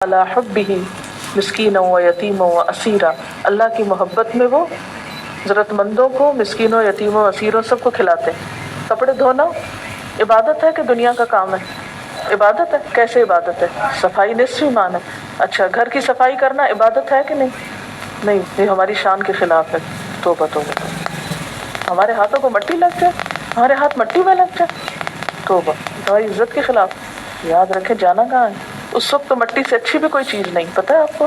अला हुब्बिही मिस्कीना व यतीमा व असीरा, अल्लाह की मोहब्बत में वो ज़रूरतमंदों को, मिस्कीनों, यतीमों, असीरों सबको खिलाते हैं। कपड़े धोना इबादत है कि दुनिया का काम है? इबादत है। कैसे इबादत है? सफाई निस्फ ईमान है। अच्छा, घर की सफाई करना इबादत है कि नहीं? नहीं, ये हमारी शान के खिलाफ है। तौबा तौबा, हमारे हाथों को मट्टी लग जाए, हमारे हाथ मट्टी में लग जाए, तौबा, हमारी इज्जत के खिलाफ। याद रखें, जाना कहाँ है? उस वक्त तो मट्टी से अच्छी भी कोई चीज़ नहीं, पता है आपको?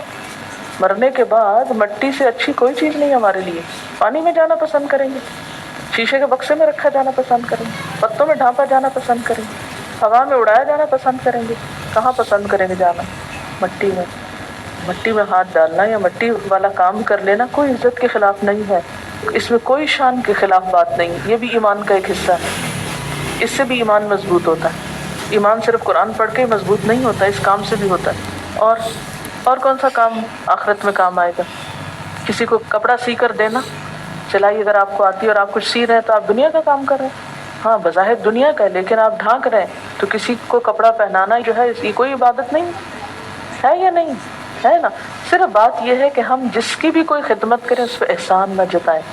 मरने के बाद मट्टी से अच्छी कोई चीज़ नहीं हमारे लिए। पानी में जाना पसंद करेंगे, शीशे के बक्से में रखा जाना पसंद करेंगे, पत्तों में ढांपा जाना पसंद करेंगे, हवा में उड़ाया जाना पसंद करेंगे। कहाँ पसंद करेंगे जाना? मट्टी में। मट्टी में हाथ डालना या मट्टी वाला काम कर लेना कोई इज्जत के खिलाफ नहीं है, इसमें कोई शान के खिलाफ बात नहीं। ये भी ईमान का एक हिस्सा है, इससे भी ईमान मजबूत होता है। ईमान सिर्फ कुरान पढ़ के मजबूत नहीं होता, इस काम से भी होता है। और कौन सा काम आखिरत में काम आएगा? किसी को कपड़ा सी कर देना, सिलाई अगर आपको आती है और आप कुछ सी रहे हैं तो आप दुनिया का काम कर रहे हैं। हाँ, बज़ाहिर दुनिया का है, लेकिन आप ढांक रहे हैं, तो किसी को कपड़ा पहनाना जो है ये कोई इबादत नहीं है या नहीं है ना? सिर्फ बात यह है कि हम जिसकी भी कोई खिदमत करें उस पर एहसान न जताएं,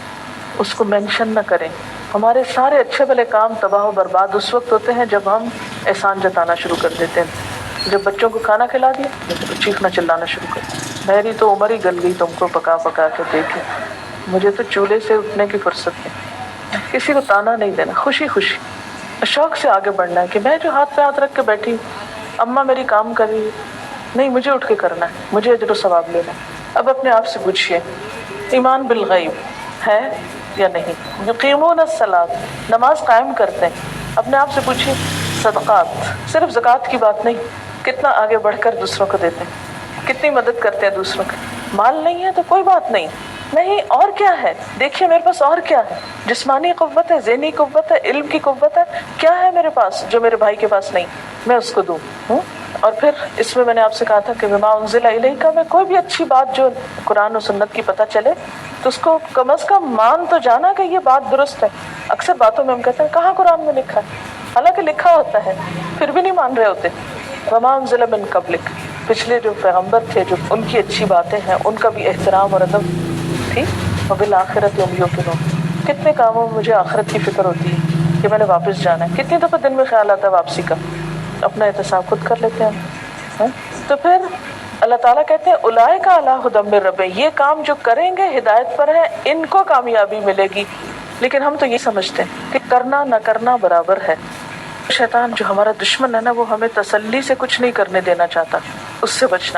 उसको मेंशन न करें। हमारे सारे अच्छे भले काम तबाह व बर्बाद उस वक्त होते हैं जब हम एहसान जताना शुरू कर देते हैं। जब बच्चों को खाना खिला दिया तो चीखना चिल्लाना शुरू कर दिया, मेरी तो उम्र ही गल गई तुमको पका पका के देखे, मुझे तो चूल्हे से उठने की फुर्सत नहीं। किसी को ताना नहीं देना, खुशी खुशी शौक से आगे बढ़ना है कि मैं जो हाथ पे हाथ रख के बैठी हूँ, अम्मा मेरी काम कर रही है, नहीं मुझे उठ के करना है, मुझे अजर सवाब लेना है। अब अपने आप से पूछिए, ईमान बिल गैब है या नहीं? युकीमून अस्सलात, नमाज कायम करते हैं। अपने आप से पूछिए, सदक़ात, सिर्फ ज़कात की बात नहीं, कितना आगे बढ़कर दूसरों को देते हैं, कितनी मदद करते हैं दूसरों की। माल नहीं है तो कोई बात नहीं, नहीं और क्या है, देखिए मेरे पास और क्या है, जिस्मानी कुव्वत है, ज़हनी कुव्वत है, इल्म की कुव्वत है, क्या है मेरे पास जो मेरे भाई के पास नहीं, मैं उसको दूँ। और फिर इसमें मैंने आपसे कहा था कि बिमा उन्ज़िला इलैका में कोई भी अच्छी बात जो कुरान और सुन्नत की पता चले तो उसको कम अज़ कम मान तो जाना कि ये बात दुरुस्त है। अक्सर बातों में हम कहते हैं कहाँ कुरान में लिखा है, हालांकि लिखा होता है, फिर भी नहीं मान रहे होते। वमा उन्ज़िला मिन क़ब्लिक, पिछले जो पैगम्बर थे जो उनकी अच्छी बातें हैं उनका भी एहतराम और अदब थी। वबिल आखिरति हुम यूक़िनून, कितने कामों में मुझे आखिरत की फिक्र होती है कि मैंने वापस जाना है। कितनी दफ़ा दिन में ख्याल आता है वापसी का, अपना एहतसाब खुद कर लेते हैं हम। तो फिर अल्लाह ताला कहते हैं उलाइका अला हुदम मिर रब्बिहिम, ये काम जो करेंगे हिदायत पर है, इनको कामयाबी मिलेगी। लेकिन हम तो ये समझते हैं कि करना न करना बराबर है। शैतान जो हमारा दुश्मन है ना, वो हमें तसल्ली से कुछ नहीं करने देना चाहता, उससे बचना।